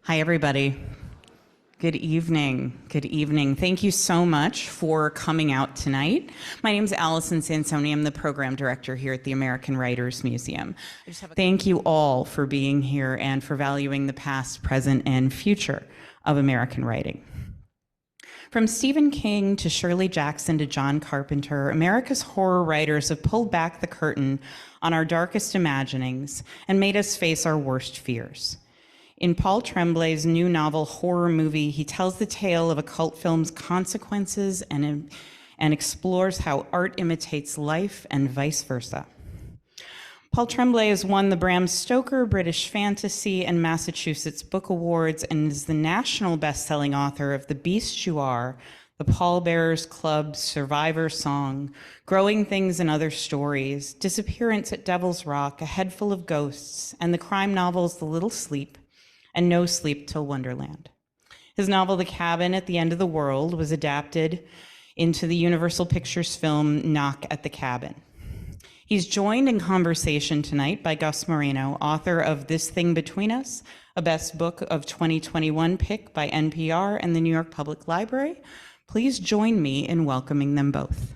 Hi, everybody. Good evening. Good evening. Thank you so much for coming out tonight. My name is Allison Sansoni. I'm the program director here at the American Writers Museum. Thank you all for being here and for valuing the past, present, and future of American writing. From Stephen King to Shirley Jackson to John Carpenter, America's horror writers have pulled back the curtain on our darkest imaginings and made us face our worst fears. In Paul Tremblay's new novel, Horror Movie, he tells the tale of a cult film's consequences and explores how art imitates life and vice versa. Paul Tremblay has won the Bram Stoker British Fantasy and Massachusetts Book Awards and is the national best-selling author of The Beast You Are, the Pallbearers Club, Survivor Song, Growing Things and Other Stories, Disappearance at Devil's Rock, A Head Full of Ghosts, and the crime novels The Little Sleep and No Sleep Till Wonderland. His novel, The Cabin at the End of the World, was adapted into the Universal Pictures film Knock at the Cabin. He's joined in conversation tonight by Gus Moreno, author of This Thing Between Us, a Best Book of 2021 pick by NPR and the New York Public Library. Please join me in welcoming them both.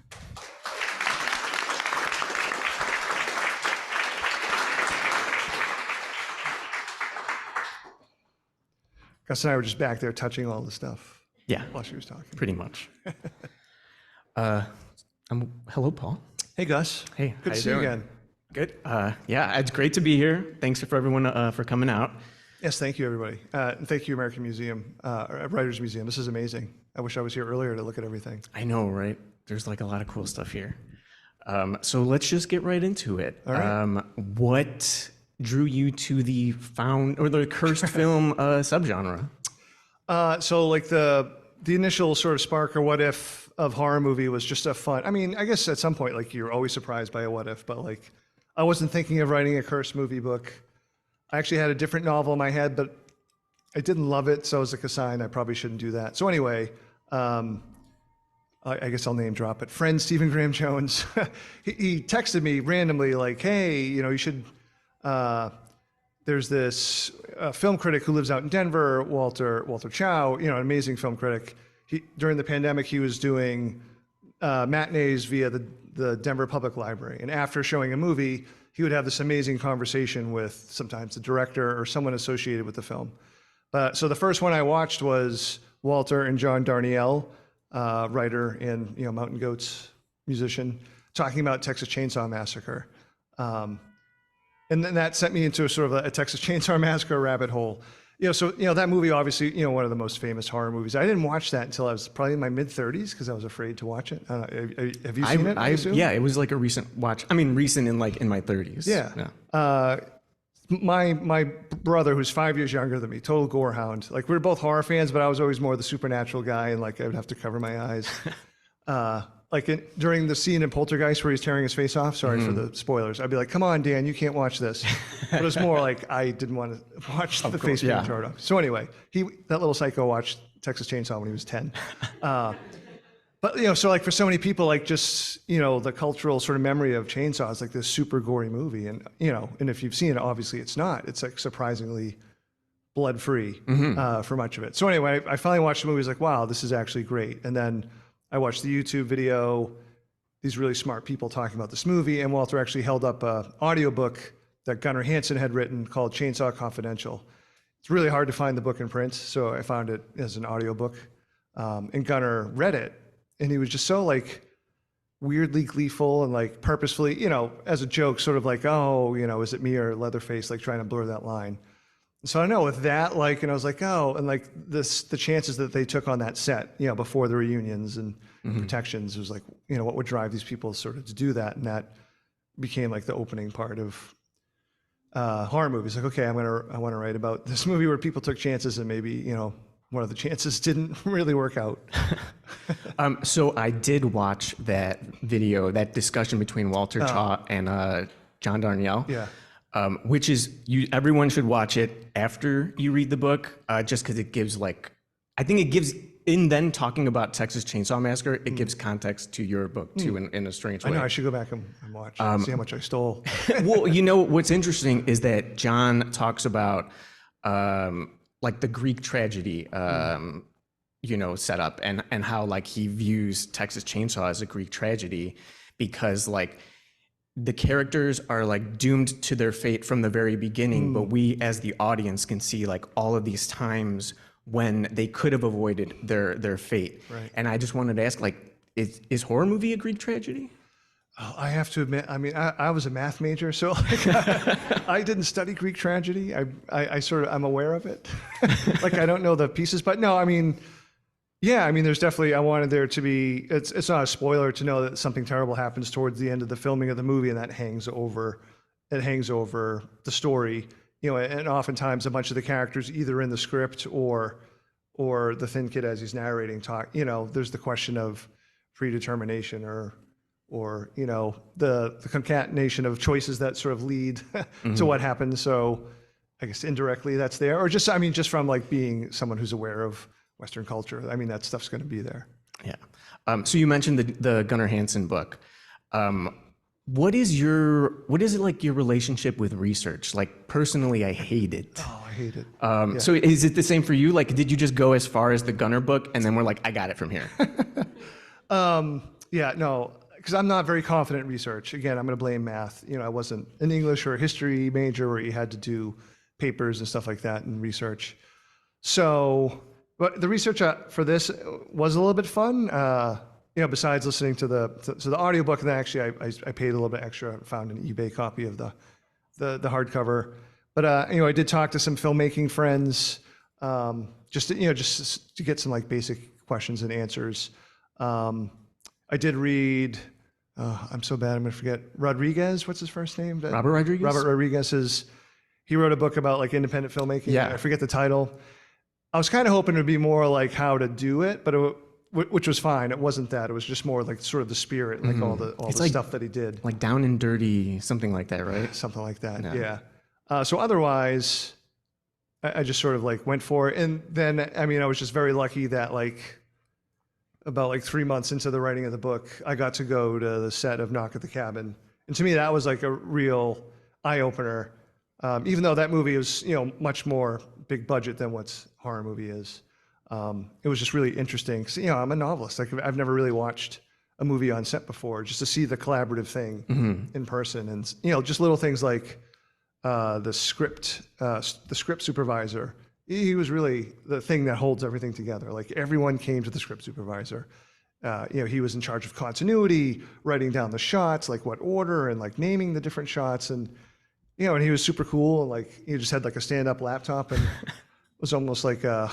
Gus and I were just back there touching all the stuff. Yeah, while she was talking. Pretty much. Hello, Paul. Hey, Gus. Hey, good to see you again. Good. Yeah, it's great to be here. Thanks for everyone for coming out. Yes, thank you, everybody. And thank you, American Museum, Writers Museum. This is amazing. I wish I was here earlier to look at everything. I know, right? There's like a lot of cool stuff here. So let's just get right into it. All right. What drew you to the cursed film subgenre? So like the initial sort of spark or what if of horror movie was just a fun. I mean, I guess at some point, like you're always surprised by a what if, but like I wasn't thinking of writing a cursed movie book. I actually had a different novel in my head, but I didn't love it. So it was like a sign I probably shouldn't do that. So anyway, I guess I'll name drop it. Friend Stephen Graham Jones, he texted me randomly like, hey, you should, there's this film critic who lives out in Denver, Walter Chow, an amazing film critic. During the pandemic, he was doing matinees via the Denver Public Library. And after showing a movie, he would have this amazing conversation with sometimes the director or someone associated with the film. So the first one I watched was Walter and John Darnielle, writer and Mountain Goats musician, talking about Texas Chainsaw Massacre. And then that sent me into a sort of a Texas Chainsaw Massacre rabbit hole. That movie, obviously, one of the most famous horror movies. I didn't watch that until I was probably in my mid-30s because I was afraid to watch it. Have you seen it? Yeah, it was like a recent watch. I mean, recent in my 30s. Yeah. My brother, who's 5 years younger than me, total gore hound. Like we were both horror fans, but I was always more the supernatural guy, and like I would have to cover my eyes. During the scene in Poltergeist where he's tearing his face off, sorry for the spoilers, I'd be like, come on, Dan, you can't watch this. But it was more like I didn't want to watch the face being torn off. So anyway, that little psycho watched Texas Chainsaw when he was 10. So like for so many people, like just, the cultural sort of memory of Chainsaw is like this super gory movie. And, and if you've seen it, obviously it's not. It's like surprisingly blood-free for much of it. So anyway, I finally watched the movie. I was like, wow, this is actually great. And then I watched the YouTube video, these really smart people talking about this movie, and Walter actually held up an audiobook that Gunnar Hansen had written called Chainsaw Confidential. It's really hard to find the book in print, so I found it as an audiobook. And Gunnar read it, and he was just so like weirdly gleeful and like purposefully, as a joke, sort of like, oh, is it me or Leatherface, like trying to blur that line. So I know with that, like, and I was like, oh, and like the chances that they took on that set, before the reunions and protections, it was like, what would drive these people sort of to do that? And that became like the opening part of horror movies. Like, okay, I want to write about this movie where people took chances and maybe, one of the chances didn't really work out. So I did watch that video, that discussion between Walter Chaw and John Darnielle. Yeah. Which is, everyone should watch it after you read the book, just because it gives in then talking about Texas Chainsaw Massacre, it gives context to your book too, in a strange way. I know, I should go back and watch, see how much I stole. Well, what's interesting is that John talks about like the Greek tragedy, set up, and how like he views Texas Chainsaw as a Greek tragedy, because like the characters are like doomed to their fate from the very beginning, but we as the audience can see like all of these times when they could have avoided their fate. Right. And I just wanted to ask, like, is horror movie a Greek tragedy? Oh, I have to admit, I mean, I was a math major, so like, I didn't study Greek tragedy. I'm aware of it. Like, I don't know the pieces, but no, I mean, yeah, I mean, there's definitely, I wanted there to be, it's not a spoiler to know that something terrible happens towards the end of the filming of the movie, and that hangs over the story, and oftentimes a bunch of the characters either in the script or the thin kid as he's narrating talk, there's the question of predetermination or the concatenation of choices that sort of lead to what happens. So I guess indirectly that's there, or just from like being someone who's aware of Western culture. I mean, that stuff's going to be there. Yeah. So you mentioned the Gunnar Hansen book. What is it like your relationship with research? Like personally, I hate it. Oh, I hate it. Yeah. So is it the same for you? Like, did you just go as far as the Gunnar book and then we're like, I got it from here? Yeah, no, because I'm not very confident in research. Again, I'm going to blame math. I wasn't an English or a history major where you had to do papers and stuff like that and research. So, but the research for this was a little bit fun. Besides listening to the audiobook, and then actually I paid a little bit extra. I found an eBay copy of the hardcover. But I did talk to some filmmaking friends, just to get some like basic questions and answers. I did read, I'm so bad, I'm gonna forget, Rodriguez, what's his first name? Robert Rodriguez? Robert Rodriguez he wrote a book about like independent filmmaking. Yeah. I forget the title. I was kind of hoping it would be more like how to do it, but which was fine. It wasn't that. It was just more like sort of the spirit, like all the like, stuff that he did. Like Down and Dirty, something like that, right? Something like that, yeah. So otherwise, I just sort of like went for it. And then, I was just very lucky that like, about like 3 months into the writing of the book, I got to go to the set of Knock at the Cabin. And to me, that was like a real eye-opener. Even though that movie was, much more big budget than what horror movie is. It was just really interesting. 'Cause, I'm a novelist. Like, I've never really watched a movie on set before, just to see the collaborative thing in person. And, just little things like the script supervisor. He was really the thing that holds everything together. Like, everyone came to the script supervisor. He was in charge of continuity, writing down the shots, like what order, and like naming the different shots. And, and he was super cool. And like, he just had like a stand-up laptop and was almost like a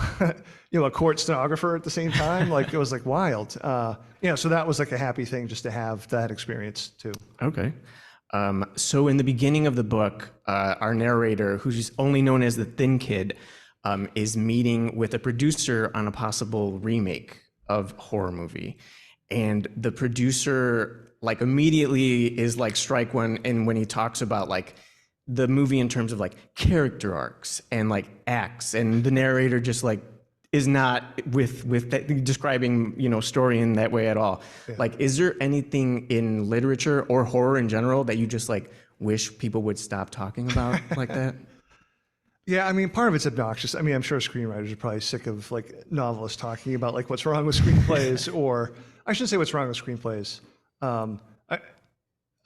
court stenographer at the same time. Like, it was like wild. So that was like a happy thing just to have that experience too. Okay. So in the beginning of the book, our narrator, who's only known as the Thin Kid, is meeting with a producer on a possible remake of horror movie. And the producer like immediately is like strike one. And when he talks about like the movie in terms of like character arcs and like acts, and the narrator just like is not with that, describing, story in that way at all. Yeah. Like, is there anything in literature or horror in general that you just like wish people would stop talking about like that? Yeah, part of it's obnoxious. I'm sure screenwriters are probably sick of like novelists talking about like what's wrong with screenplays, or I shouldn't say what's wrong with screenplays.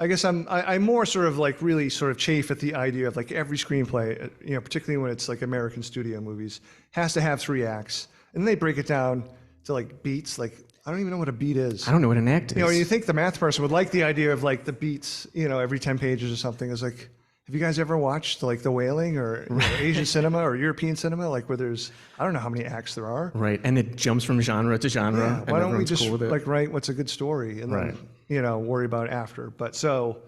I guess I'm more sort of like really sort of chafe at the idea of like every screenplay, particularly when it's like American studio movies, has to have 3 acts, and then they break it down to like beats. Like, I don't even know what a beat is. I don't know what an act is. You think the math person would like the idea of like the beats, every 10 pages or something. It's like, have you guys ever watched like The Wailing or Asian cinema or European cinema, like where there's, I don't know how many acts there are. Right, and it jumps from genre to genre. Yeah. And why don't we just cool like write what's a good story and then, worry about it after. But so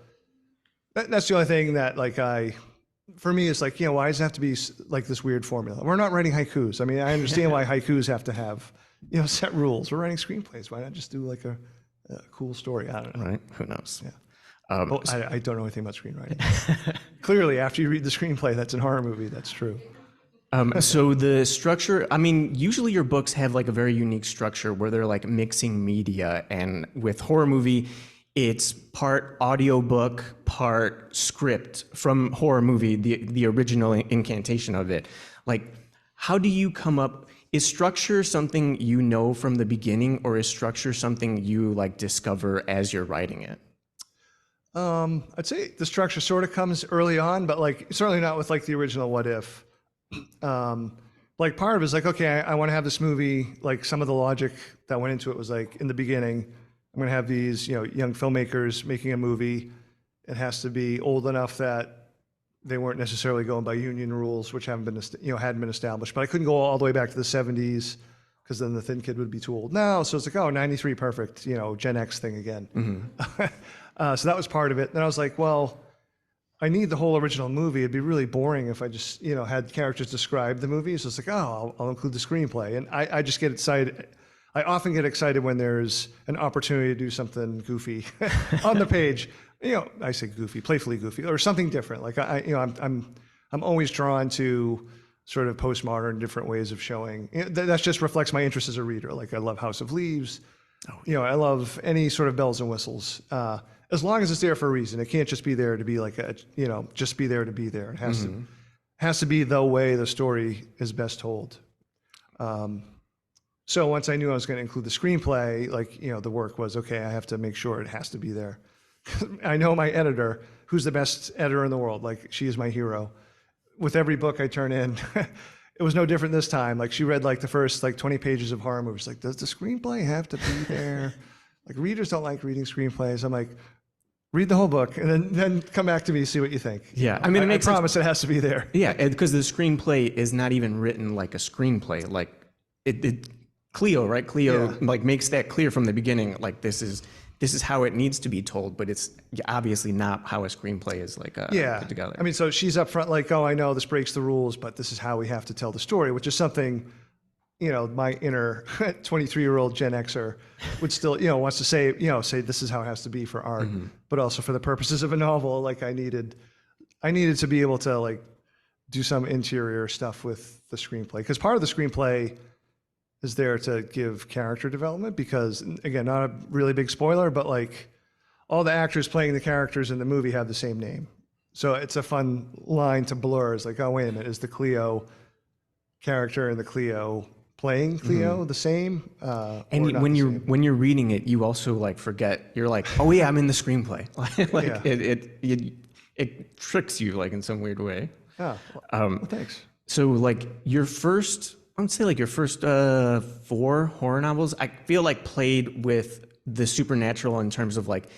that's the only thing that like for me is like, why does it have to be like this weird formula? We're not writing haikus. I understand why haikus have to have, set rules. We're writing screenplays. Why not just do like a cool story? I don't know. Right, who knows? Yeah. I don't know anything about screenwriting. Clearly, after you read the screenplay, that's a horror movie. That's true. So the structure, usually your books have like a very unique structure where they're like mixing media, and with horror movie, it's part audiobook, part script from horror movie, the original incantation of it. Like, how do you come up? Is structure something you know from the beginning, or is structure something you like discover as you're writing it? I'd say the structure sort of comes early on, but like certainly not with like the original What If. Like part of it is like, okay, I want to have this movie. Like some of the logic that went into it was like in the beginning, I'm going to have these, you know, young filmmakers making a movie. It has to be old enough that they weren't necessarily going by union rules, which hadn't been established. But I couldn't go all the way back to the 70s because then the thin kid would be too old now. So it's like, oh, 93, perfect, you know, Gen X thing again. So that was part of it. Then I was like, well, I need the whole original movie. It'd be really boring if I just, you know, had characters describe the movie. So it's like, oh, I'll include the screenplay. And I just get excited. I often get excited when there's an opportunity to do something goofy on the page. You know, I say goofy, playfully goofy, or something different. Like I'm always drawn to sort of postmodern, different ways of showing. That just reflects my interest as a reader. Like I love House of Leaves. You know, I love any sort of bells and whistles. As long as it's there for a reason. It can't just be there to be like a, you know, just be there to be there. It has to be the way the story is best told. So once I knew I was going to include the screenplay, like, you know, the work was, okay, I have to make sure it has to be there. I know my editor, who's the best editor in the world, like she is my hero. With every book I turn in, it was no different this time. Like she read like the first like 20 pages of horror movies. Like, does the screenplay have to be there? Like readers don't like reading screenplays. I'm like, read the whole book and then come back to me, see what you think. Yeah, I mean, I promise it has to be there. Yeah, because the screenplay is not even written like a screenplay. Like Cleo, right? Cleo like makes that clear from the beginning. Like this is how it needs to be told, but it's obviously not how a screenplay is like put together. I mean, so she's up front like, oh, I know this breaks the rules, but this is how we have to tell the story, which is something, you know, my inner 23-year-old Gen Xer would still, you know, wants to say, you know, say this is how it has to be for art, but also for the purposes of a novel. Like I needed to be able to like do some interior stuff with the screenplay, because part of the screenplay is there to give character development, because again, not a really big spoiler, but like all the actors playing the characters in the movie have the same name. So it's a fun line to blur. It's like, oh, wait a minute, is the Cleo character and the Cleo playing Cleo the same? And when you're reading it, you also like forget. You're like, oh yeah, I'm in the screenplay. It tricks you like in some weird way. Oh, well, thanks. So like I would say like your first 4 horror novels, I feel like played with the supernatural in terms of like,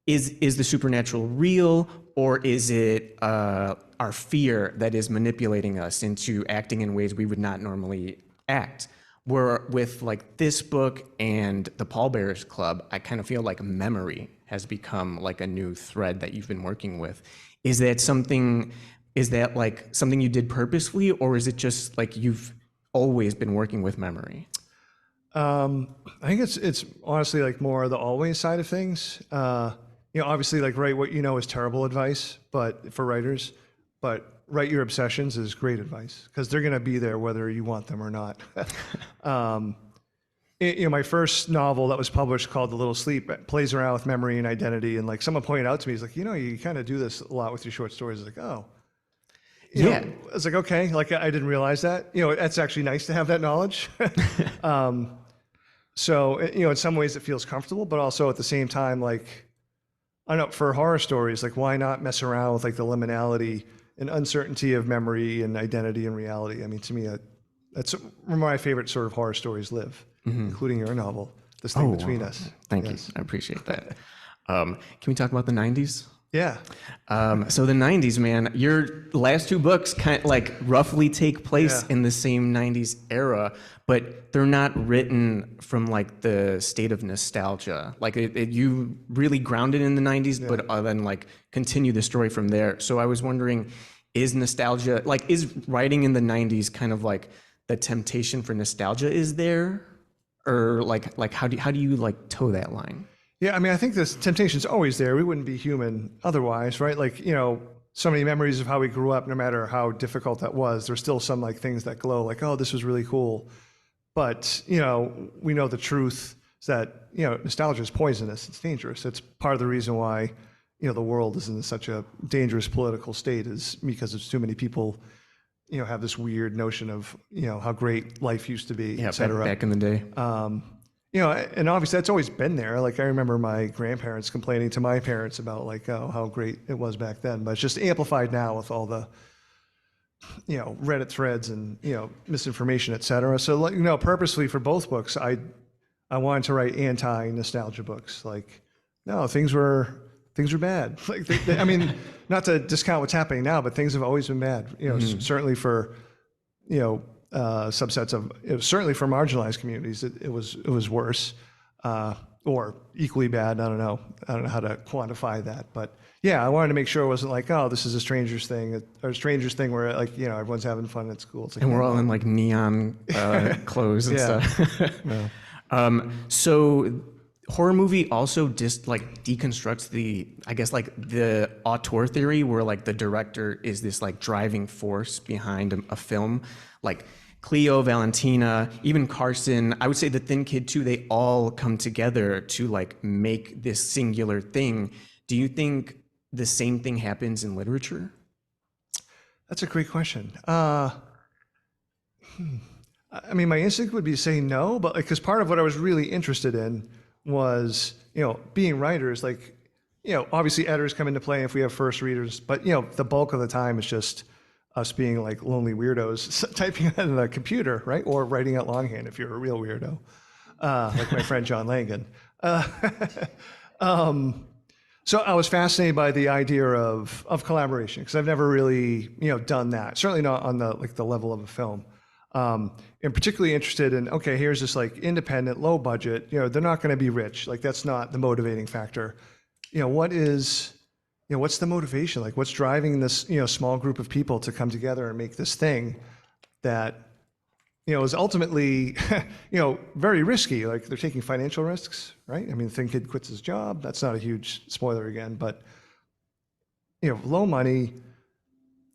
is the supernatural real, or is it our fear that is manipulating us into acting in ways we would not normally act? Where with like this book and the Pallbearers Club, I kind of feel like memory has become like a new thread that you've been working with. Is that like something you did purposefully, or is it just like you've always been working with memory? I think it's honestly like more the always side of things. You know, obviously like write what you know is terrible advice, but for writers, but write your obsessions is great advice, because they're going to be there whether you want them or not. You know, my first novel that was published called The Little Sleep plays around with memory and identity. And like someone pointed out to me, he's like, you know, you kind of do this a lot with your short stories. It's like, oh, you know, it's like, okay, like I didn't realize that. You know, it's actually nice to have that knowledge. So, you know, in some ways it feels comfortable, but also at the same time, like, I don't know, for horror stories, like why not mess around with like the liminality and uncertainty of memory and identity and reality? I mean, to me, that's where my favorite sort of horror stories live, including your novel, This Thing Between Us. Thank you. I appreciate that. Can we talk about the 90s? Yeah. So the 90s, man, your last 2 books kind of like roughly take place in the same 90s era, but they're not written from like the state of nostalgia. Like you really grounded in the 90s, but then like continue the story from there. So I was wondering, is nostalgia, like is writing in the 90s kind of like the temptation for nostalgia is there? Or like how do you like toe that line? Yeah, I mean, I think this temptation's always there. We wouldn't be human otherwise, right? Like, you know, so many memories of how we grew up, no matter how difficult that was, there's still some like things that glow, like, oh, this was really cool. But, you know, we know the truth is that, you know, nostalgia is poisonous. It's dangerous. It's part of the reason why, you know, the world is in such a dangerous political state, is because there's too many people have this weird notion of, how great life used to be, Yeah, et cetera. back in the day. And obviously that's always been there. Like I remember my grandparents complaining to my parents about like, oh, how great it was back then, but it's just amplified now with all the, Reddit threads and, misinformation, et cetera. So like, purposely for both books, I wanted to write anti-nostalgia books. Like, no, things were bad. Like, I mean, not to discount what's happening now, but things have always been bad. Certainly for, subsets of, certainly for marginalized communities, it was worse, or equally bad. I don't know how to quantify that, but yeah, I wanted to make sure it wasn't like, oh, this is a stranger's thing, or a stranger's thing where like, everyone's having fun at school. It's like, And we're all in like neon clothes and stuff. Yeah. So horror movie also just like deconstructs the auteur theory, where like the director is this like driving force behind a film. Like Cleo, Valentina, even Carson, I would say The Thin Kid too, they all come together to like make this singular thing. Do you think the same thing happens in literature? That's a great question. I mean, my instinct would be to say no, but because part of what I was really interested in was, being writers, like, obviously editors come into play if we have first readers, but, the bulk of the time is just us being like lonely weirdos typing on the computer, right? Or writing out longhand if you're a real weirdo, like my friend John Langan. So I was fascinated by the idea of collaboration, because I've never really, done that. Certainly not on the level of a film. And particularly interested in, okay, here's this like independent, low budget, they're not going to be rich. Like that's not the motivating factor. What's the motivation? Like what's driving this, small group of people to come together and make this thing that, is ultimately, very risky. Like they're taking financial risks, right? I mean, the Thin Kid quits his job. That's not a huge spoiler again, but, low money,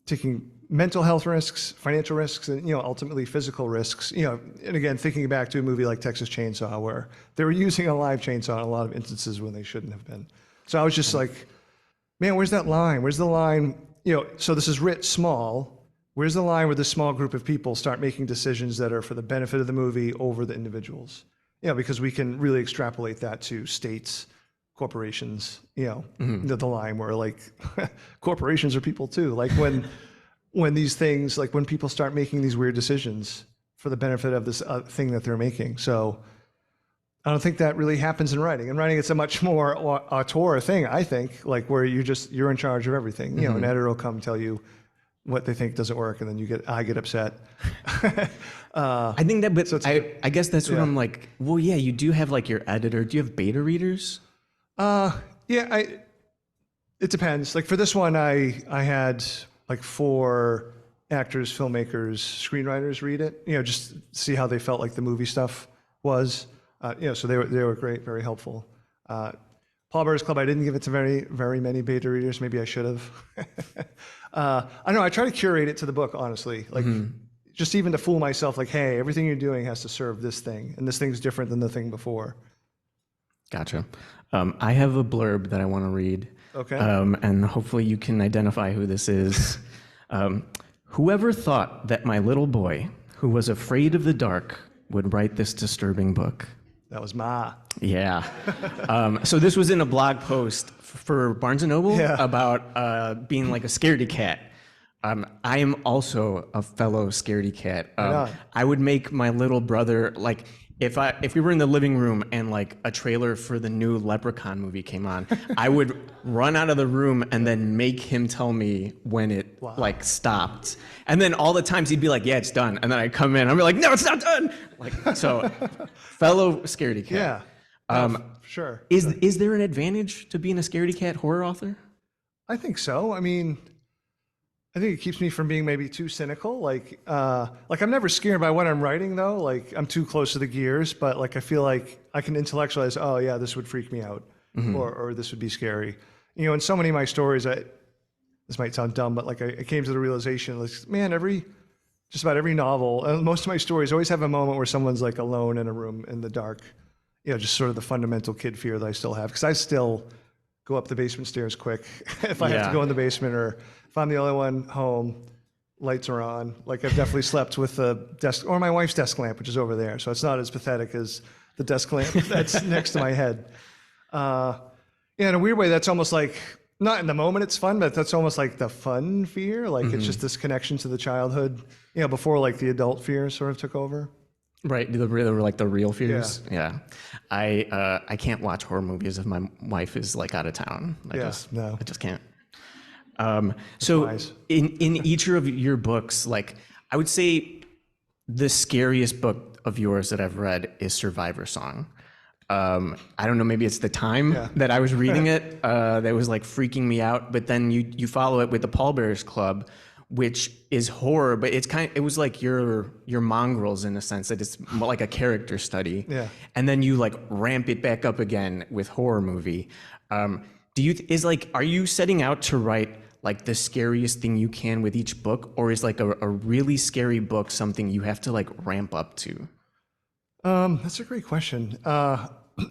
taking mental health risks, financial risks, and, ultimately physical risks, and again, thinking back to a movie like Texas Chainsaw, where they were using a live chainsaw in a lot of instances when they shouldn't have been. So I was just like, man, where's that line? Where's the line? So this is writ small. Where's the line where this small group of people start making decisions that are for the benefit of the movie over the individuals? Because we can really extrapolate that to states, corporations, the line where like corporations are people too. Like when these things, like when people start making these weird decisions for the benefit of this thing that they're making. So I don't think that really happens in writing. In writing, it's a much more auteur thing, I think, like where you're in charge of everything. An editor will come tell you what they think doesn't work, and then I get upset. I think that, but so I guess that's what I'm like, well, yeah, you do have like your editor. Do you have beta readers? It depends. Like for this one, I had like 4 actors, filmmakers, screenwriters read it, just see how they felt like the movie stuff was. So they were great, very helpful. Pallbearers Club, I didn't give it to very, very many beta readers. Maybe I should have. I don't know. I try to curate it to the book, honestly. Like, just even to fool myself, like, hey, everything you're doing has to serve this thing, and this thing's different than the thing before. Gotcha. I have a blurb that I want to read. Okay. And hopefully you can identify who this is. Whoever thought that my little boy, who was afraid of the dark, would write this disturbing book? That was Ma. Yeah. So this was in a blog post for Barnes & Noble about being like a scaredy cat. I am also a fellow scaredy cat. I would make my little brother, like, if we were in the living room and like a trailer for the new Leprechaun movie came on, I would run out of the room and then make him tell me when it like stopped. And then all the times he'd be like, yeah, it's done. And then I'd come in, I'd be like, no, it's not done. Like, so fellow scaredy cat. Yeah. Sure. Is there an advantage to being a scaredy cat horror author? I think so. I mean, I think it keeps me from being maybe too cynical. Like I'm never scared by what I'm writing though. Like I'm too close to the gears, but like I feel like I can intellectualize, oh yeah, this would freak me out, or this would be scary. In so many of my stories, this might sound dumb, but like I came to the realization, like, man, just about every novel, and most of my stories always have a moment where someone's like alone in a room in the dark. Just sort of the fundamental kid fear that I still have, because I still go up the basement stairs quick if I have to go in the basement, or if I'm the only one home, lights are on. Like I've definitely slept with the desk or my wife's desk lamp, which is over there. So it's not as pathetic as the desk lamp that's next to my head. Yeah, in a weird way, that's almost like, not in the moment it's fun, but that's almost like the fun fear. Like it's just this connection to the childhood, before like the adult fear sort of took over. Right, the real fears. Yeah. I can't watch horror movies if my wife is like out of town. I just can't. So wise. in each of your books, like I would say the scariest book of yours that I've read is Survivor Song. I don't know, maybe it's the time that I was reading it that was like freaking me out. But then you follow it with the Pallbearers Club, which is horror, but it was like your mongrels in a sense that it's more like a character study. Yeah. And then you like ramp it back up again with horror movie. Are you setting out to write like the scariest thing you can with each book, or is like a really scary book something you have to like ramp up to? That's a great question.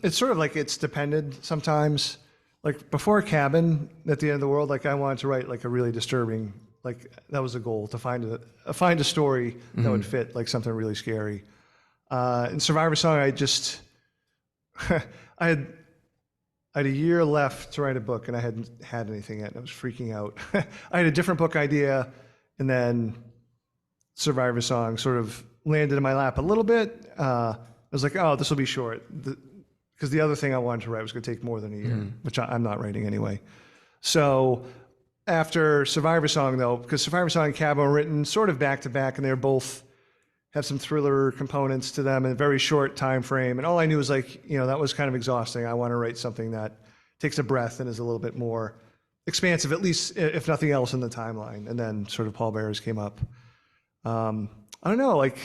It's sort of like it's dependent sometimes. Like before Cabin at the End of the World, like I wanted to write like a really disturbing, like that was the goal, to find a story that would fit like something really scary. In Survivor Song, I had a year left to write a book and I hadn't had anything yet and I was freaking out. I had a different book idea and then Survivor Song sort of landed in my lap a little bit. I was like, oh, this will be short. Because the other thing I wanted to write was going to take more than a year, which I'm not writing anyway. So after Survivor Song, though, because Survivor Song and Cabin were written sort of back to back, and they're both have some thriller components to them in a very short time frame. And all I knew was like, that was kind of exhausting. I want to write something that takes a breath and is a little bit more expansive, at least if nothing else in the timeline. And then sort of Pallbearers came up. I don't know, like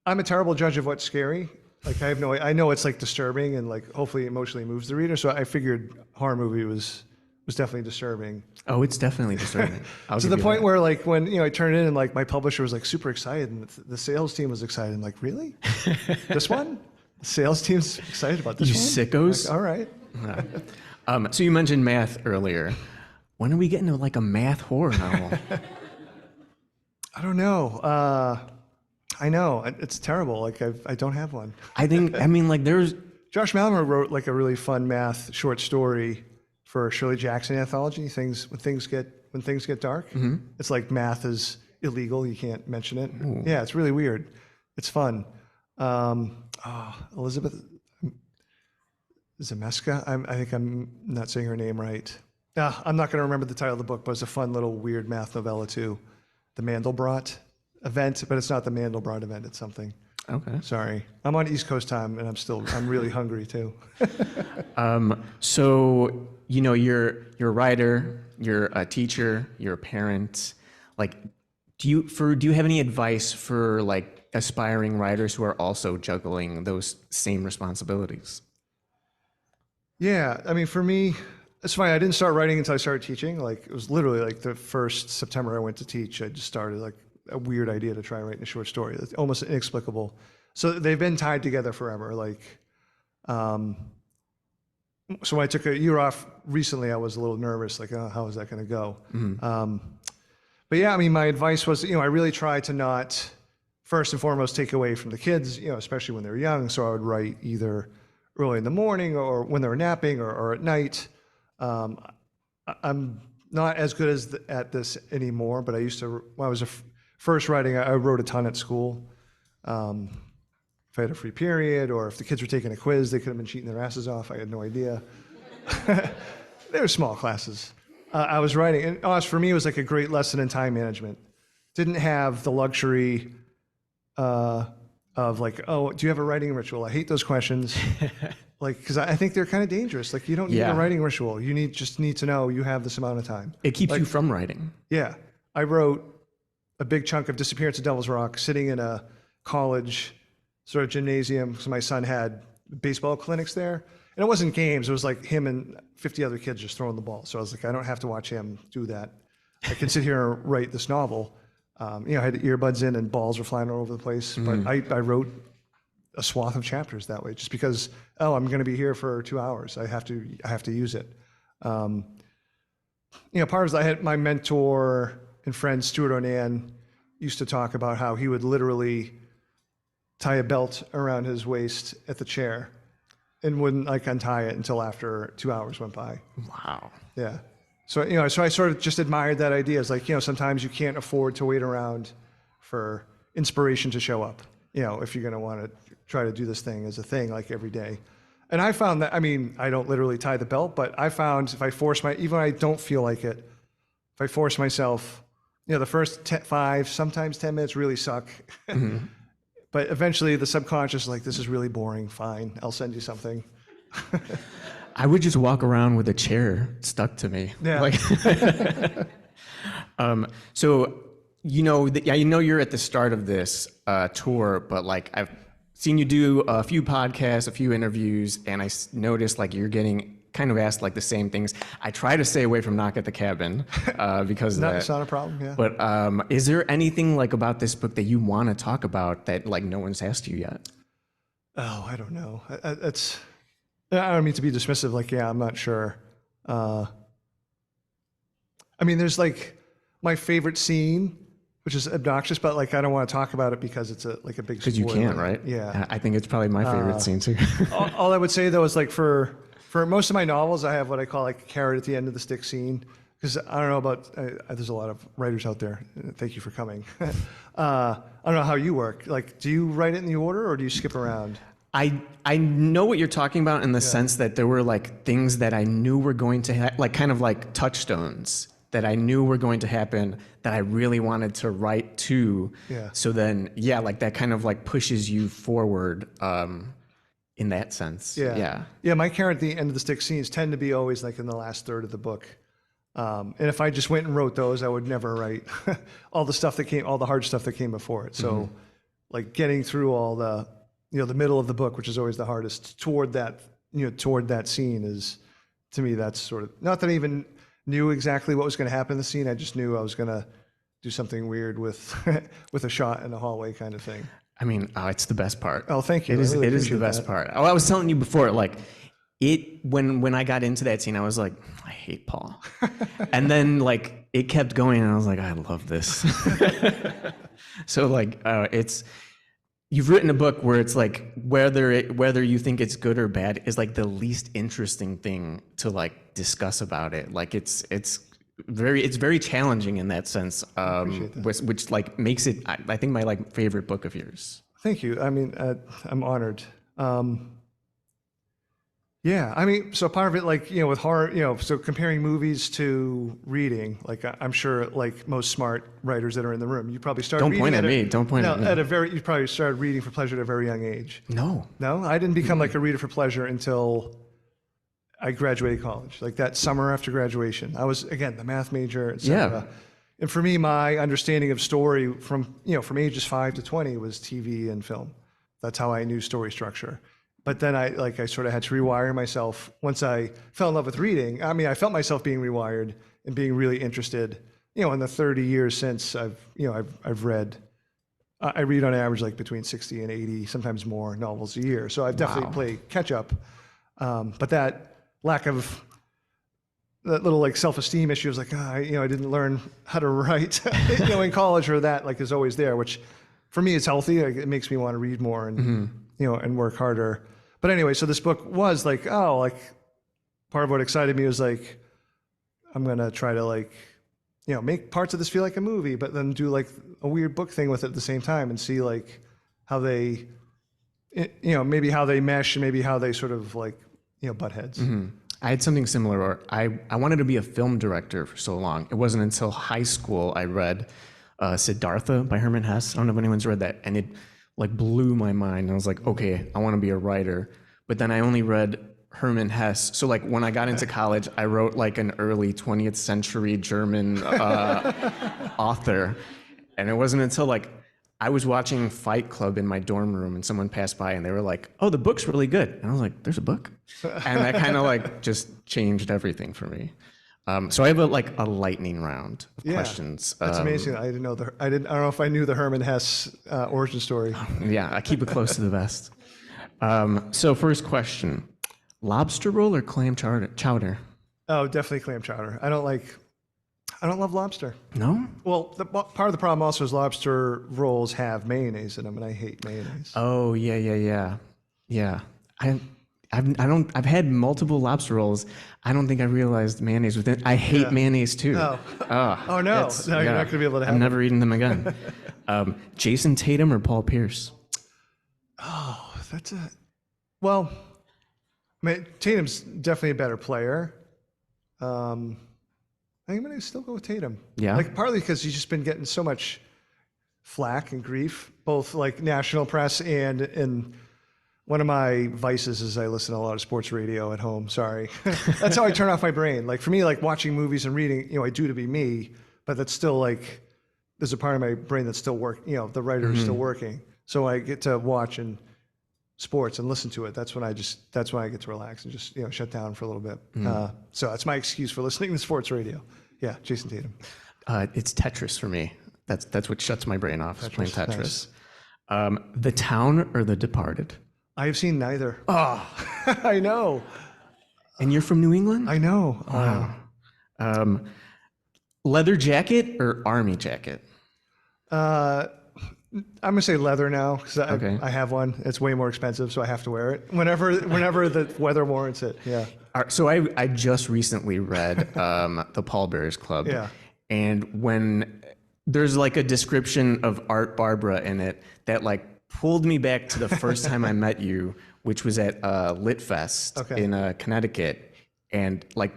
I'm a terrible judge of what's scary. Like I know it's like disturbing and like hopefully emotionally moves the reader. So I figured horror movie was definitely disturbing. Oh, it's definitely disturbing. To the point where like when I turned it in and like my publisher was like super excited and the sales team was excited. I'm like, really? This one? The sales team's excited about this you one? Sickos. Like, all right. So you mentioned math earlier. When are we getting to like a math horror novel? I don't know. I know it's terrible. Like I don't have one. There's Josh Malmer wrote like a really fun math short story for Shirley Jackson anthology. When things get dark. It's like math is illegal. You can't mention it. Ooh. Yeah, it's really weird. It's fun. Elizabeth Zemeska. I think I'm not saying her name right. I'm not going to remember the title of the book, but it's a fun little weird math novella too. The Mandelbrot event, but it's not the Mandelbrot event. It's something. Okay. Sorry. I'm on East Coast time and I'm really hungry too. So, you're a writer, you're a teacher, you're a parent. Like, do you have any advice for like aspiring writers who are also juggling those same responsibilities? Yeah. I mean, for me, it's funny. I didn't start writing until I started teaching. Like it was literally like the first September I went to teach, I just started like a weird idea to try writing a short story. It's almost inexplicable. So they've been tied together forever. Like, so when I took a year off recently, I was a little nervous. Like, oh, how is that going to go? But yeah, I mean, my advice was, I really try to not, first and foremost, take away from the kids, especially when they're young. So I would write either early in the morning or when they were napping or at night. I'm not as good at this anymore, but I used to, when I was first writing, I wrote a ton at school. If I had a free period or if the kids were taking a quiz, they could have been cheating their asses off. I had no idea. They were small classes. I was writing, and for me, it was like a great lesson in time management. Didn't have the luxury of like, oh, do you have a writing ritual? I hate those questions. Like, because I think they're kind of dangerous. Like, you don't need a writing ritual. You just need to know you have this amount of time. It keeps you from writing. Yeah. I wrote a big chunk of Disappearance at Devil's Rock sitting in a college sort of gymnasium because my son had baseball clinics there. And it wasn't games. It was like him and 50 other kids just throwing the ball. So I was like, I don't have to watch him do that. I can sit here and write this novel. I had earbuds in and balls were flying all over the place. But I wrote a swath of chapters that way just because, I'm going to be here for 2 hours. I have to use it. Part of it, I had my mentor and friend Stuart Onan used to talk about how he would literally tie a belt around his waist at the chair and wouldn't like untie it until after 2 hours went by. Wow. Yeah. So, so I sort of just admired that idea. It's like, sometimes you can't afford to wait around for inspiration to show up, if you're going to want to try to do this thing as a thing like every day. And I found that, I don't literally tie the belt, but I found if I force even when I don't feel like it, if I force myself, the first 5, sometimes 10 minutes really suck. Mm-hmm. But eventually the subconscious is like, this is really boring. Fine, I'll send you something. I would just walk around with a chair stuck to me. Yeah. So, I know you're at the start of this tour, but like I've seen you do a few podcasts, a few interviews, and I noticed like you're getting kind of asked like the same things. I try to stay away from Knock at the Cabin because of that. It's not a problem, yeah. But is there anything like about this book that you want to talk about that like no one's asked you yet? Oh, I don't know. I don't mean to be dismissive. Like, yeah, I'm not sure. There's like my favorite scene, which is obnoxious, but like I don't want to talk about it because it's a big spoiler. Because you can't, right? Yeah. I think it's probably my favorite scene too. all I would say though is like for most of my novels, I have what I call like a carrot at the end of the stick scene. Because I don't know about, there's a lot of writers out there. Thank you for coming. I don't know how you work. Like, do you write it in the order or do you skip around? I know what you're talking about in the sense that there were like things that I knew were going to like kind of like touchstones that I knew were going to happen that I really wanted to write to. Yeah. So then, like that kind of like pushes you forward in that sense. Yeah. Yeah, my carrot at the end of the stick scenes tend to be always like in the last third of the book. And if I just went and wrote those, I would never write all the hard stuff that came before it. So like getting through all the, the middle of the book, which is always the hardest toward that scene is, to me, that's sort of, not that I even knew exactly what was going to happen in the scene. I just knew I was going to do something weird with a shot in a hallway kind of thing. It's the best part. Oh, thank you. It is the best part. Oh, I was telling you before, like when I got into that scene, I was like, I hate Paul. And then like it kept going and I was like, I love this. So like you've written a book where it's like whether you think it's good or bad is like the least interesting thing to like discuss about it. Like it's very challenging in that sense, which like makes it I think my like favorite book of yours. Thank you. I'm honored. So part of it, like, with horror, so comparing movies to reading, like I'm sure like most smart writers that are in the room, you probably started reading. Don't point at me. You probably started reading for pleasure at a very young age. No, I didn't become like a reader for pleasure until I graduated college, like that summer after graduation. I was, again, the math major, et cetera. Yeah. And for me, my understanding of story from ages 5 to 20 was TV and film. That's how I knew story structure. But then I sort of had to rewire myself once I fell in love with reading. I felt myself being rewired and being really interested, in the 30 years since I've read. I read on average like between 60 and 80, sometimes more novels a year. So I've definitely played catch up. But that lack of that little like self-esteem issue was like, I didn't learn how to write, in college, or that like is always there, which for me is healthy. Like, it makes me want to read more and, and work harder. But anyway, so this book was like, part of what excited me was like, I'm going to try to like, make parts of this feel like a movie, but then do like a weird book thing with it at the same time and see like how they, maybe how they mesh and maybe how they sort of like, butt heads. Mm-hmm. I had something similar where I wanted to be a film director for so long. It wasn't until high school I read Siddhartha by Herman Hesse. I don't know if anyone's read that. And it like blew my mind. And I was like, okay, I want to be a writer. But then I only read Herman Hesse. So like when I got into college, I wrote like an early 20th century German author. And it wasn't until like I was watching Fight Club in my dorm room and someone passed by and they were like, oh, the book's really good. And I was like, there's a book? And that kind of like just changed everything for me. So I have a lightning round of questions. That's amazing. I don't know if I knew the Herman Hesse origin story. Yeah, I keep it close to the vest. So first question, lobster roll or clam chowder? Oh, definitely clam chowder. I don't like I don't love lobster. No? Well, part of the problem also is lobster rolls have mayonnaise in them, and I hate mayonnaise. Oh, yeah. I've had multiple lobster rolls. I don't think I realized mayonnaise was in. I hate mayonnaise too. Oh. Oh, Oh, no. No, you're not going to be able to have I'm it. never eating them again. Jason Tatum or Paul Pierce? Oh, that's a... Well, I mean, Tatum's definitely a better player. I think I'm going to still go with Tatum. Yeah? Like, partly because he's just been getting so much flack and grief, both like national press and one of my vices is I listen to a lot of sports radio at home. Sorry. That's how I turn off my brain. Like for me, like watching movies and reading, I do to be me, but that's still like, there's a part of my brain that's still working, the writer is still working. So I get to watch and sports and listen to it. That's when I get to relax and just, shut down for a little bit. So that's my excuse for listening to sports radio. Yeah. Jason Tatum. It's Tetris for me. That's what shuts my brain off, is playing Tetris. Nice. The Town or The Departed? I have seen neither. Oh, I know. and you're from New England? I know. Wow. Leather jacket or army jacket? I'm gonna say leather now because Okay. I have one. It's way more expensive, so I have to wear it whenever the weather warrants it. Yeah. All right, so I just recently read the Pallbearers Club. Yeah. And when there's like a description of Art Barbara in it that like pulled me back to the first time I met you, which was at Lit Fest in Connecticut. And like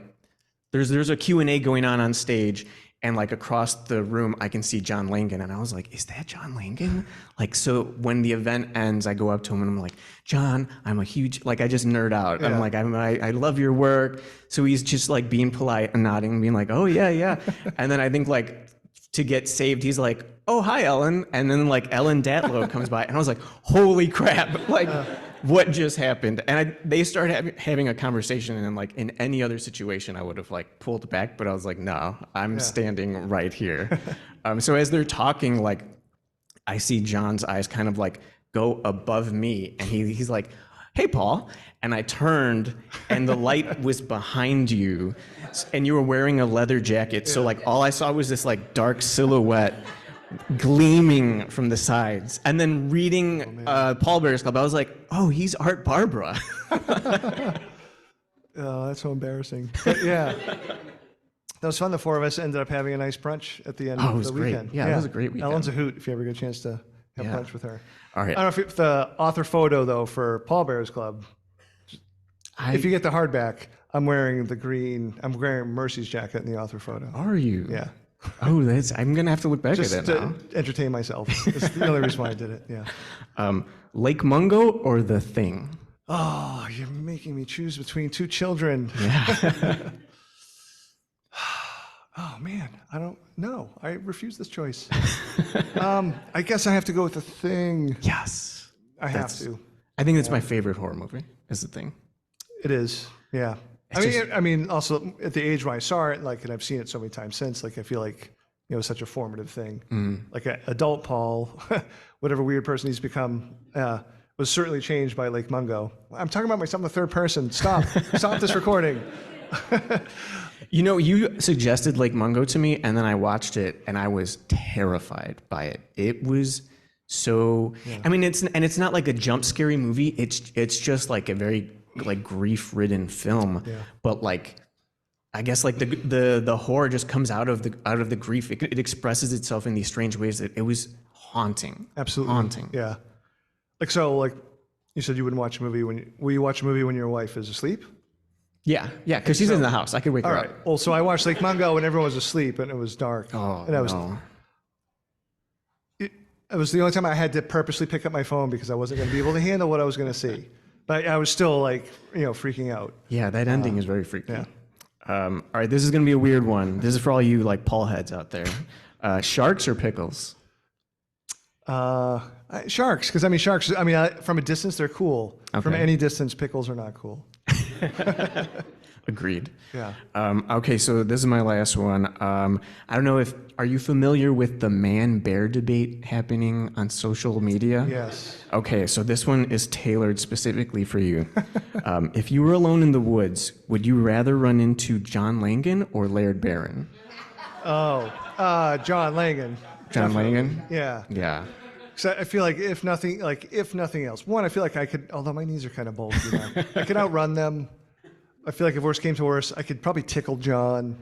there's a Q&A going on stage, and like across the room I can see John Langan, and I was like, is that John Langan? Like, so when the event ends, I go up to him and I'm like, John, I'm a huge, like I just nerd out. I'm like, I love your work. So he's just like being polite and nodding, being like, oh yeah. And then I think like to get saved, he's like, oh, hi, Ellen. And then like Ellen Datlow comes by, and I was like, holy crap, like what just happened? And they started having a conversation, and like in any other situation, I would have like pulled back, but I was like, no, I'm standing right here. So as they're talking, like I see John's eyes kind of like go above me, and he's like, hey, Paul. And I turned, and the light was behind you, and you were wearing a leather jacket. So like all I saw was this like dark silhouette gleaming from the sides. And then reading Pallbearers Club, I was like, oh, he's Art Barbara. Oh, that's so embarrassing. But yeah. That was fun. The four of us ended up having a nice brunch at the end of the weekend. Yeah, it was a great weekend. Ellen's a hoot if you ever get a chance to have brunch with her. All right. I don't know if the author photo, though, for Pallbearers Club, if you get the hardback, I'm wearing Mercy's jacket in the author photo. Are you? Yeah. Oh, I'm going to have to look back Just at that now. to entertain myself. That's the only reason why I did it. Yeah. Lake Mungo or The Thing? Oh, you're making me choose between two children. Yeah. Oh, man. I don't know. I refuse this choice. I guess I have to go with The Thing. Yes. I have to. I think it's my favorite horror movie, is The Thing. It is. Yeah. I mean, also at the age when I saw it, like, and I've seen it so many times since, like, I feel like, it was such a formative thing. Like adult Paul, whatever weird person he's become, was certainly changed by Lake Mungo. I'm talking about myself in the third person. Stop. Stop this recording. You suggested Lake Mungo to me, and then I watched it, and I was terrified by it. It was so. I mean, it's not like a jump scary movie. It's just like a very like grief-ridden film. Yeah. But like, I guess like the horror just comes out of the grief. It expresses itself in these strange ways that it was haunting. Absolutely haunting. Yeah. Like you said you wouldn't watch a movie will you watch a movie when your wife is asleep? Yeah, because she's in the house. I could wake her up. up. Well, so I watched Lake Mungo when everyone was asleep and it was dark. Oh, and I was, no. It was the only time I had to purposely pick up my phone because I wasn't going to be able to handle what I was going to see. But I was still like, freaking out. Yeah, that ending is very freaky. Yeah. All right, this is going to be a weird one. This is for all you like Paul heads out there. Sharks or pickles? Sharks, because sharks. From a distance they're cool. Okay. From any distance, pickles are not cool. Agreed. Yeah. Okay, so this is my last one. I don't know are you familiar with the man-bear debate happening on social media? Yes. Okay, so this one is tailored specifically for you. If you were alone in the woods, would you rather run into John Langan or Laird Barron? John Langan. John Definitely. Langan? Yeah. Yeah. So I feel like if nothing else, one, I feel like I could, although my knees are kind of bulky now, I could outrun them. I feel like if worse came to worse, I could probably tickle John.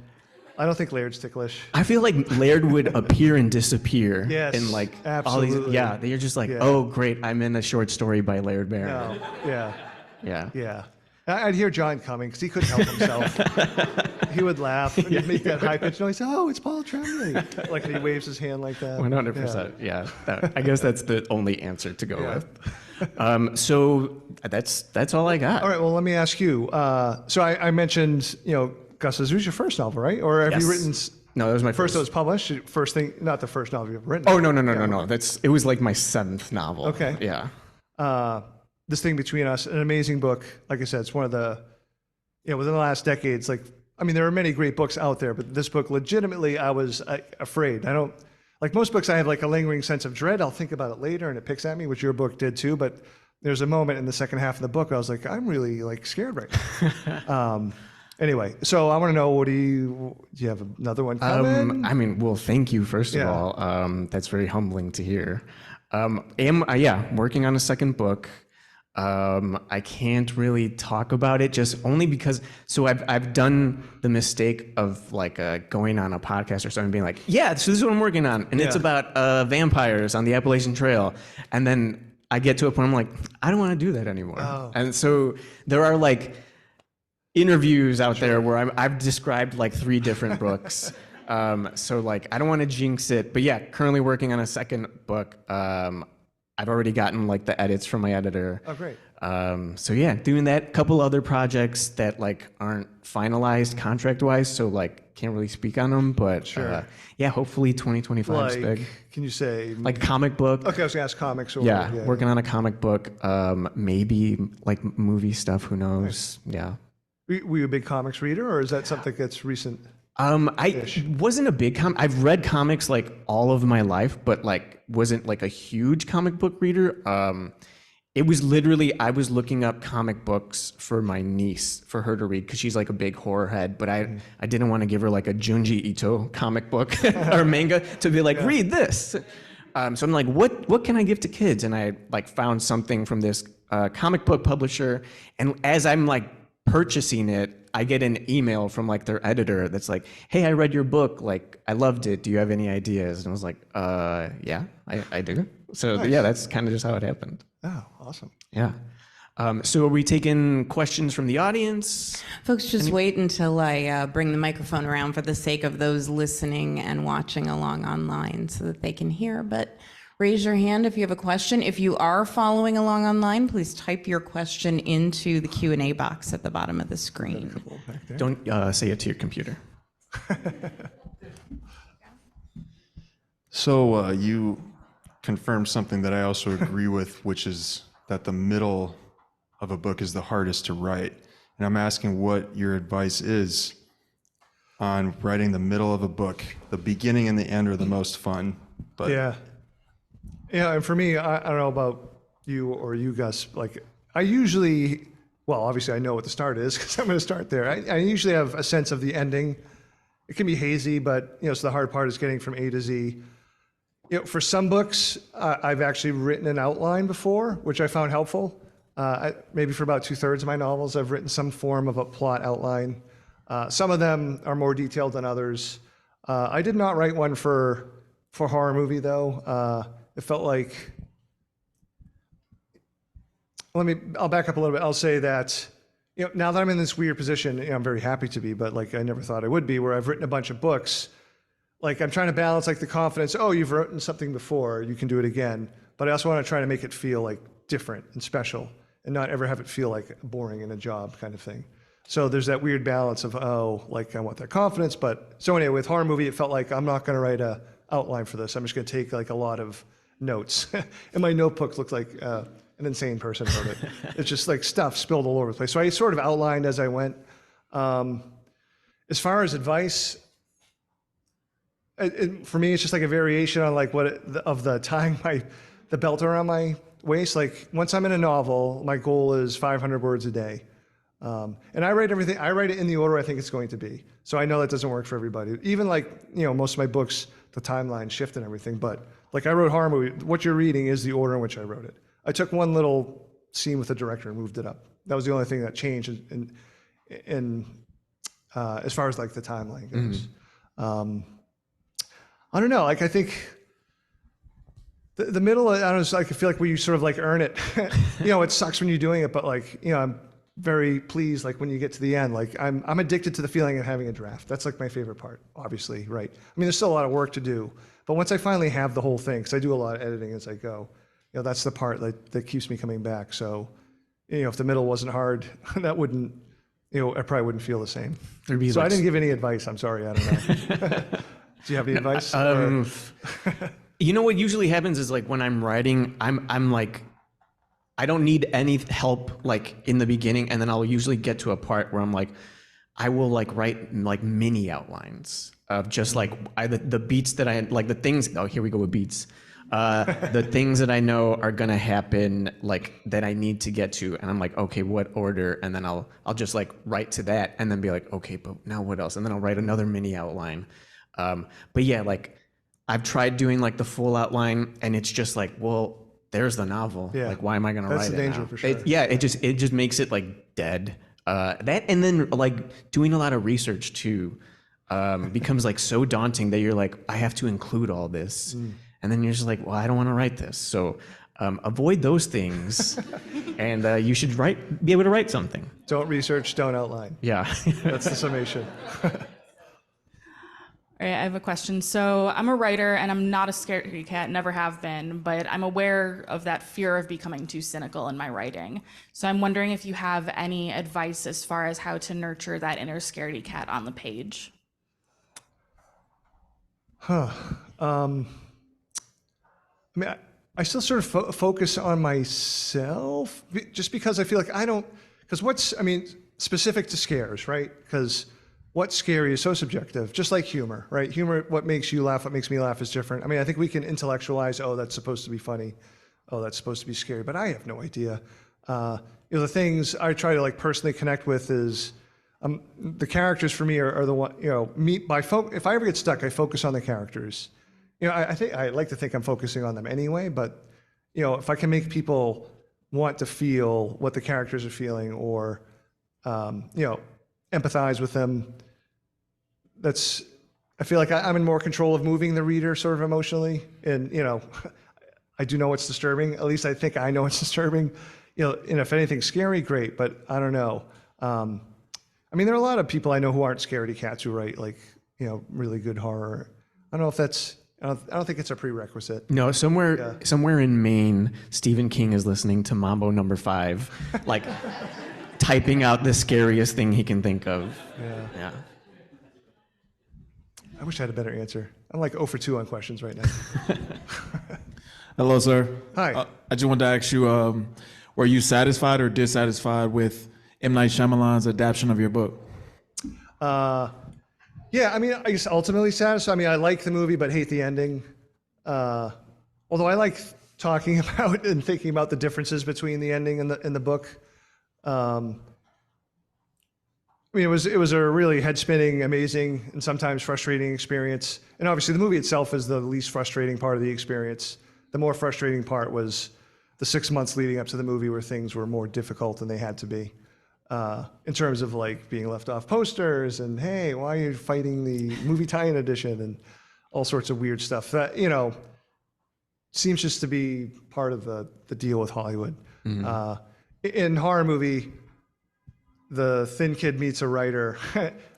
I don't think Laird's ticklish. I feel like Laird would appear and disappear. Yes, in like absolutely. all these. Yeah, they're just like, Yeah. oh great, I'm in a short story by Laird Barron. No. Yeah. Yeah. Yeah. I'd hear John coming because he couldn't help himself. He would laugh and he'd make that high-pitched noise. Oh, it's Paul Tremblay. Like he waves his hand like that. 100%. Yeah. I guess that's the only answer to go Yeah. with. So that's all I got. All right. Well, let me ask you. So I mentioned, Gus, this was your first novel, right? Or have you Yes. written? No, that was my First first. that was published. First thing, not the first novel you've ever written. Oh no. It was like my 7th novel. Okay. Yeah. This Thing Between Us, an amazing book. Like I said, it's one of the, within the last decades, there are many great books out there, but this book, legitimately, I was afraid. I don't, like most books, I have like a lingering sense of dread. I'll think about it later and it picks at me, which your book did too. But there's a moment in the second half of the book, I was like, I'm really like scared right now. Anyway, so I want to know, do you have another one coming? Well, thank you, first of all. That's very humbling to hear. Working on a second book. I can't really talk about it just only because, so I've done the mistake of like going on a podcast or something being like, so this is what I'm working on. And it's about vampires on the Appalachian Trail. And then I get to a point, I'm like, I don't want to do that anymore. Oh. And so there are like interviews out there where I've described like 3 different books. So like, I don't want to jinx it, but currently working on a second book. I've already gotten like the edits from my editor. Oh, great. Doing that. Couple other projects that like aren't finalized contract-wise, so like can't really speak on them. But hopefully 2025 is big. Can you say Like comic book? Okay, I was gonna ask comics. Or, Working on a comic book. Maybe like movie stuff. Who knows? Nice. Yeah. Were you a big comics reader, or is that something that's recent? I wasn't a big I've read comics like all of my life, but like wasn't like a huge comic book reader. It was literally, I was looking up comic books for my niece, for her to read, because she's like a big horror head, but I didn't want to give her like a Junji Ito comic book or manga to be like, read this. So I'm like, what can I give to kids? And I like found something from this comic book publisher, and as I'm like purchasing it, I get an email from like their editor that's like, hey, I read your book, like I loved it, do you have any ideas? And I was like, yeah, I do. So Nice. that's kind of just how it happened. Oh, awesome. Yeah. So are we taking questions from the audience? Folks, just wait until I bring the microphone around for the sake of those listening and watching along online so that they can hear. But raise your hand if you have a question. If you are following along online, please type your question into the Q&A box at the bottom of the screen. Don't say it to your computer. So you confirmed something that I also agree with, which is that the middle of a book is the hardest to write. And I'm asking what your advice is on writing the middle of a book. The beginning and the end are the most fun. But Yeah, and for me, I don't know about you or you, Gus. Like, I usually, well, obviously I know what the start is because I'm going to start there. I usually have a sense of the ending. It can be hazy, but so the hard part is getting from A to Z. For some books, I've actually written an outline before, which I found helpful. Maybe for about 2/3 of my novels, I've written some form of a plot outline. Some of them are more detailed than others. I did not write one for horror movie though. It felt like, I'll back up a little bit. I'll say that, now that I'm in this weird position, I'm very happy to be, but like I never thought I would be, where I've written a bunch of books. Like I'm trying to balance like the confidence, oh, you've written something before, you can do it again. But I also want to try to make it feel like different and special and not ever have it feel like boring in a job kind of thing. So there's that weird balance of, like I want that confidence. But so anyway, with horror movie, it felt like I'm not going to write a outline for this. I'm just going to take like a lot of notes. And my notebook looked like an insane person wrote it. It's just like stuff spilled all over the place. So I sort of outlined as I went. As far as advice, for me, it's just like a variation on like of the tying the belt around my waist. Like once I'm in a novel, my goal is 500 words a day. And I write everything. I write it in the order I think it's going to be. So I know that doesn't work for everybody. Even like most of my books, the timeline shift and everything. But like I wrote horror movie. What you're reading is the order in which I wrote it. I took one little scene with the director and moved it up. That was the only thing that changed in as far as like the timeline goes. I don't know. Like I think the middle. I don't know. It's like I feel like where you sort of like earn it. It sucks when you're doing it, but like I'm very pleased. Like when you get to the end, like I'm addicted to the feeling of having a draft. That's like my favorite part. Obviously, right? I mean, there's still a lot of work to do, but once I finally have the whole thing, because I do a lot of editing as I go, that's the part that keeps me coming back. So, if the middle wasn't hard, that wouldn't. I probably wouldn't feel the same. So I didn't give any advice. I'm sorry. I don't know. Do you have any advice? What usually happens is like when I'm writing, I'm like, I don't need any help like in the beginning, and then I'll usually get to a part where I'm like, I will like write like mini outlines of just like the beats that I like the things. Oh, here we go with beats. The things that I know are gonna happen, like that I need to get to, and I'm like, okay, what order? And then I'll just like write to that, and then be like, okay, but now what else? And then I'll write another mini outline. But yeah, like I've tried doing like the full outline, and it's just like, well, there's the novel. Yeah. Like, why am I gonna write it? That's the danger for sure. It just makes it like dead. That and then like doing a lot of research too becomes like so daunting that you're like, I have to include all this. And then you're just like, well, I don't want to write this. So avoid those things, and you should be able to write something. Don't research, don't outline. Yeah. That's the summation. All right, I have a question. So I'm a writer, and I'm not a scaredy cat, never have been, but I'm aware of that fear of becoming too cynical in my writing. So I'm wondering if you have any advice as far as how to nurture that inner scaredy cat on the page. I mean, I still sort of focus on myself just because I feel like because specific to scares, right? Because what's scary is so subjective, just like humor, right? Humor, what makes you laugh, what makes me laugh is different. I mean, I think we can intellectualize, oh, that's supposed to be funny. Oh, that's supposed to be scary, but I have no idea. The things I try to like personally connect with is the characters for me are the one, if I ever get stuck, I focus on the characters. I think I like to think I'm focusing on them anyway, but if I can make people want to feel what the characters are feeling, or empathize with them, I feel like I'm in more control of moving the reader sort of emotionally, and I do know it's disturbing. At least I think I know it's disturbing. And if anything's scary, great, but I don't know. I mean, there are a lot of people I know who aren't scaredy cats who write like really good horror. I don't know if that's. I don't think it's a prerequisite. No, somewhere in Maine, Stephen King is listening to Mambo No. 5, like typing out the scariest thing he can think of. Yeah. I wish I had a better answer. I'm like 0 for 2 on questions right now. Hello, sir. Hi. I just wanted to ask you, were you satisfied or dissatisfied with M. Night Shyamalan's adaptation of your book? Yeah, I mean, I guess ultimately satisfied. I mean, I like the movie, but hate the ending. Although I like talking about and thinking about the differences between the ending and the book. I mean, it was a really head-spinning, amazing, and sometimes frustrating experience. And obviously, the movie itself is the least frustrating part of the experience. The more frustrating part was the 6 months leading up to the movie, where things were more difficult than they had to be. In terms of like being left off posters and, hey, why are you fighting the movie tie-in edition and all sorts of weird stuff that, seems just to be part of the deal with Hollywood. In horror movie, the thin kid meets a writer,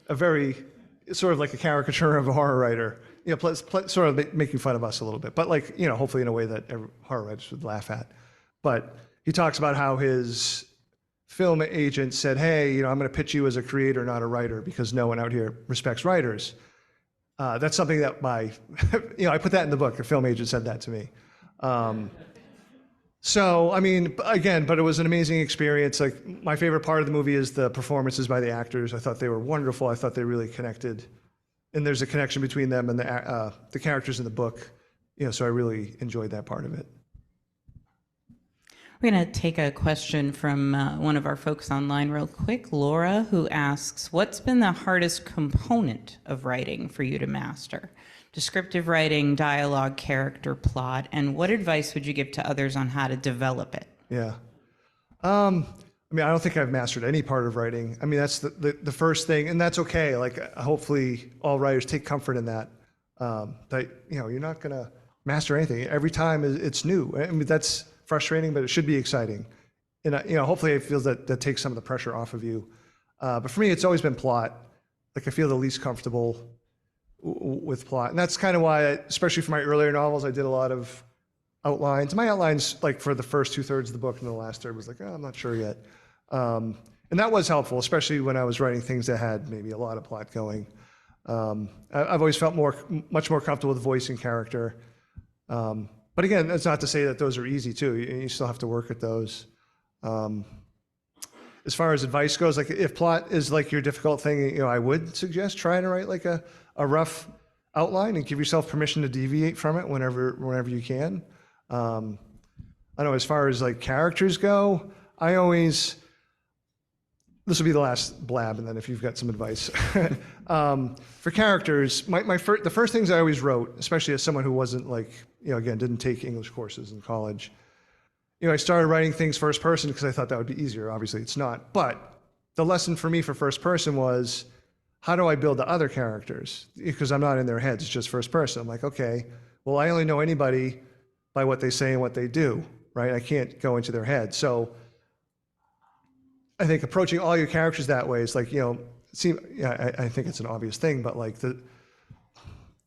a very sort of like a caricature of a horror writer, sort of making fun of us a little bit, but like, hopefully in a way that horror writers would laugh at. But he talks about how his film agent said, hey, I'm going to pitch you as a creator, not a writer, because no one out here respects writers. That's something that I put that in the book. A film agent said that to me. So, I mean, again, but it was an amazing experience. Like, my favorite part of the movie is the performances by the actors. I thought they were wonderful. I thought they really connected. And there's a connection between them and the characters in the book. So I really enjoyed that part of it. We're going to take a question from one of our folks online real quick, Laura, who asks, what's been the hardest component of writing for you to master? Descriptive writing, dialogue, character, plot, and what advice would you give to others on how to develop it? Yeah. I mean, I don't think I've mastered any part of writing. I mean, that's the first thing, and that's okay. Like, hopefully all writers take comfort in that, that, you're not going to master anything. Every time it's new. I mean, that's frustrating, but it should be exciting. And, hopefully it feels that takes some of the pressure off of you. But for me, it's always been plot. Like, I feel the least comfortable with plot. And that's kind of why, especially for my earlier novels, I did a lot of outlines. My outlines, like for the first 2/3 of the book, and the last third was like, I'm not sure yet. And that was helpful, especially when I was writing things that had maybe a lot of plot going. I've always felt much more comfortable with voice and character. But again, that's not to say that those are easy too. You still have to work at those. As far as advice goes, like if plot is like your difficult thing, I would suggest trying to write like a rough outline and give yourself permission to deviate from it whenever you can. I know as far as like characters go, this will be the last blab, and then if you've got some advice. For characters, the first things I always wrote, especially as someone who wasn't like, again, didn't take English courses in college, I started writing things first person because I thought that would be easier. Obviously, it's not. But the lesson for me for first person was, how do I build the other characters? Because I'm not in their heads, it's just first person. I'm like, okay, well, I only know anybody by what they say and what they do, right? I can't go into their head. So I think approaching all your characters that way is like, I think it's an obvious thing, but like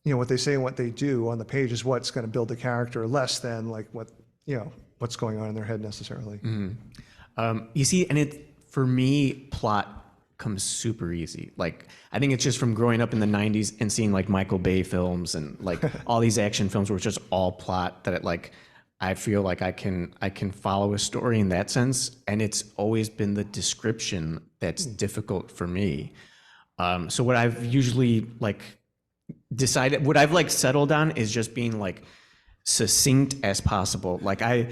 what they say and what they do on the page is what's going to build the character, less than like what's going on in their head necessarily. Mm-hmm. You see, and for me, plot comes super easy. Like, I think it's just from growing up in the 90s and seeing like Michael Bay films and like all these action films where it's just all plot that I feel like I can follow a story in that sense. And it's always been the description that's difficult for me. So what I've usually like decided, what I've like settled on is just being like succinct as possible. Like I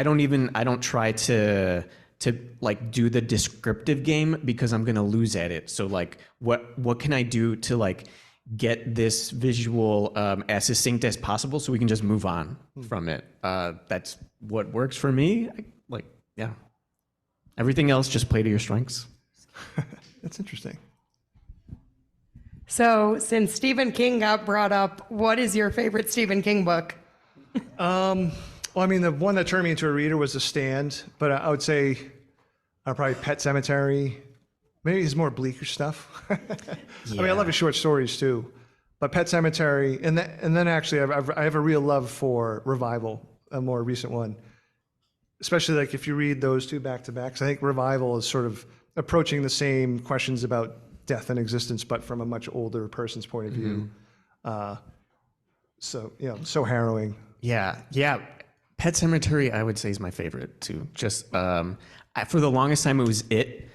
don't try to like do the descriptive game because I'm going to lose at it. So like what can I do to like get this visual as succinct as possible so we can just move on from it. That's what works for me. Yeah. Everything else, just play to your strengths. That's interesting. So since Stephen King got brought up, what is your favorite Stephen King book? Well, I mean, the one that turned me into a reader was The Stand, but I would say probably Pet Sematary. Maybe his more bleaker stuff. I mean, I love his short stories too, but Pet Sematary, and then actually I have a real love for Revival, a more recent one, especially like if you read those two back to back. 'Cause I think Revival is sort of approaching the same questions about death and existence, but from a much older person's point of view. So harrowing. Yeah. Pet Sematary, I would say, is my favorite too. Just for the longest time, it was it.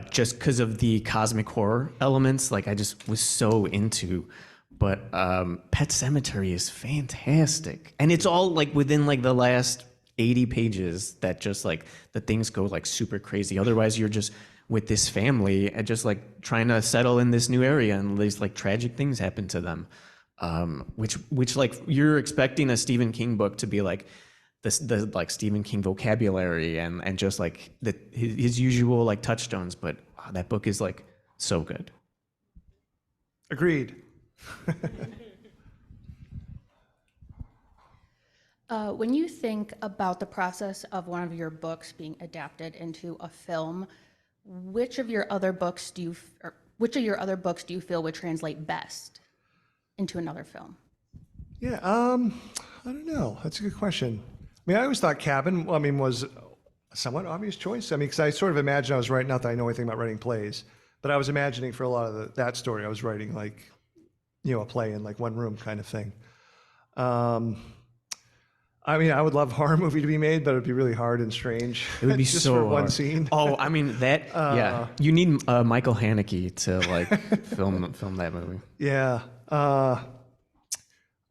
Just because of the cosmic horror elements, like I just was so into. But Pet Sematary is fantastic, and it's all like within like the last 80 pages that just like the things go like super crazy. Otherwise, you're just with this family and just like trying to settle in this new area, and these like tragic things happen to them. Which like you're expecting a Stephen King book to be like the like Stephen King vocabulary and just like his usual like touchstones, but that book is like so good. Agreed. When you think about the process of one of your books being adapted into a film, which of your other books do you feel would translate best into another film? Yeah, I don't know. That's a good question. I mean, I always thought Cabin, was a somewhat obvious choice. I mean, because I sort of imagined I was writing, not that I know anything about writing plays, but I was imagining for a lot of that story, I was writing like, a play in like one room kind of thing. I mean, I would love a horror movie to be made, but it'd be really hard and strange. It would be just so for one hard. scene. Oh, I mean that. Yeah, you need Michael Haneke to like film that movie. Yeah. I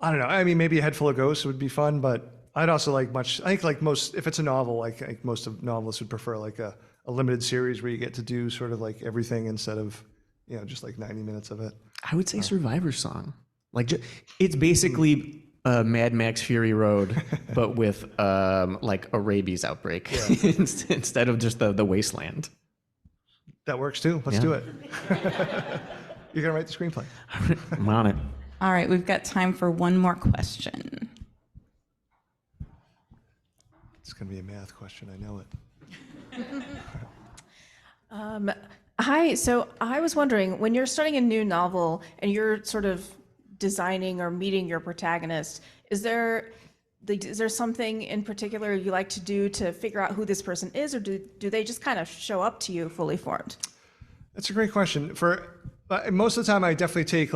don't know. I mean, maybe A Head Full of Ghosts would be fun, but I'd also like much, I think like most, if it's a novel, like I think most of novelists would prefer like a limited series where you get to do sort of like everything instead of, you know, just like 90 minutes of it. I would say Survivor Song. Like, it's basically Mad Max Fury Road, but with like a rabies outbreak instead of just the wasteland. That works too. Let's do it. You're gonna write the screenplay. I'm on it. All right, we've got time for one more question. It's gonna be a math question. I know it. Hi, so I was wondering, when you're starting a new novel and you're sort of designing or meeting your protagonist, is there something in particular you like to do to figure out who this person is, or do they just kind of show up to you fully formed? That's a great question. Most of the time, I definitely take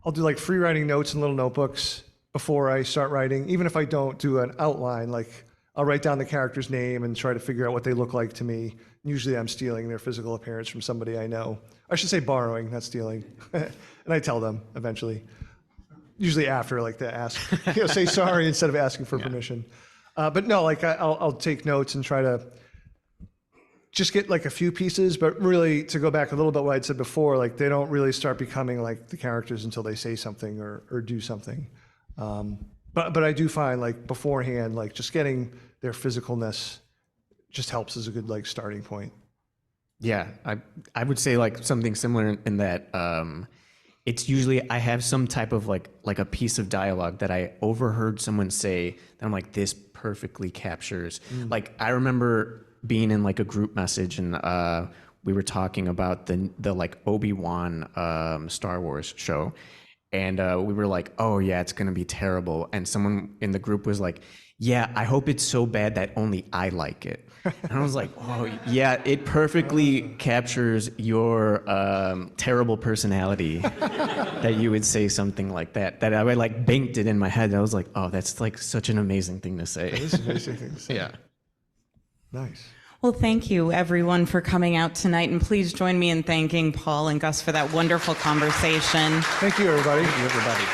I'll do like free writing notes in little notebooks before I start writing. Even if I don't do an outline, like I'll write down the character's name and try to figure out what they look like to me. Usually I'm stealing their physical appearance from somebody I know. I should say borrowing, not stealing. And I tell them eventually. Usually after, like to ask, say sorry instead of asking for permission. But no, like I'll take notes and try to just get like a few pieces, but really to go back a little bit what I'd said before, like they don't really start becoming like the characters until they say something or do something. But I do find like beforehand, like just getting their physicalness just helps as a good like starting point. Yeah, I would say like something similar in that it's usually I have some type of like a piece of dialogue that I overheard someone say that I'm like, this perfectly captures. Like I remember being in like a group message and we were talking about the like Obi-Wan Star Wars show, and we were like, oh yeah, it's gonna be terrible, and someone in the group was like, yeah, I hope it's so bad that only I like it. And I was like, oh yeah, it perfectly captures your terrible personality that you would say something like that. That I like banked it in my head. I was like, oh, that's like such an amazing thing to say. It is an amazing thing to say. Yeah. Nice. Well, thank you, everyone, for coming out tonight. And please join me in thanking Paul and Gus for that wonderful conversation. Thank you, everybody. Thank you, everybody.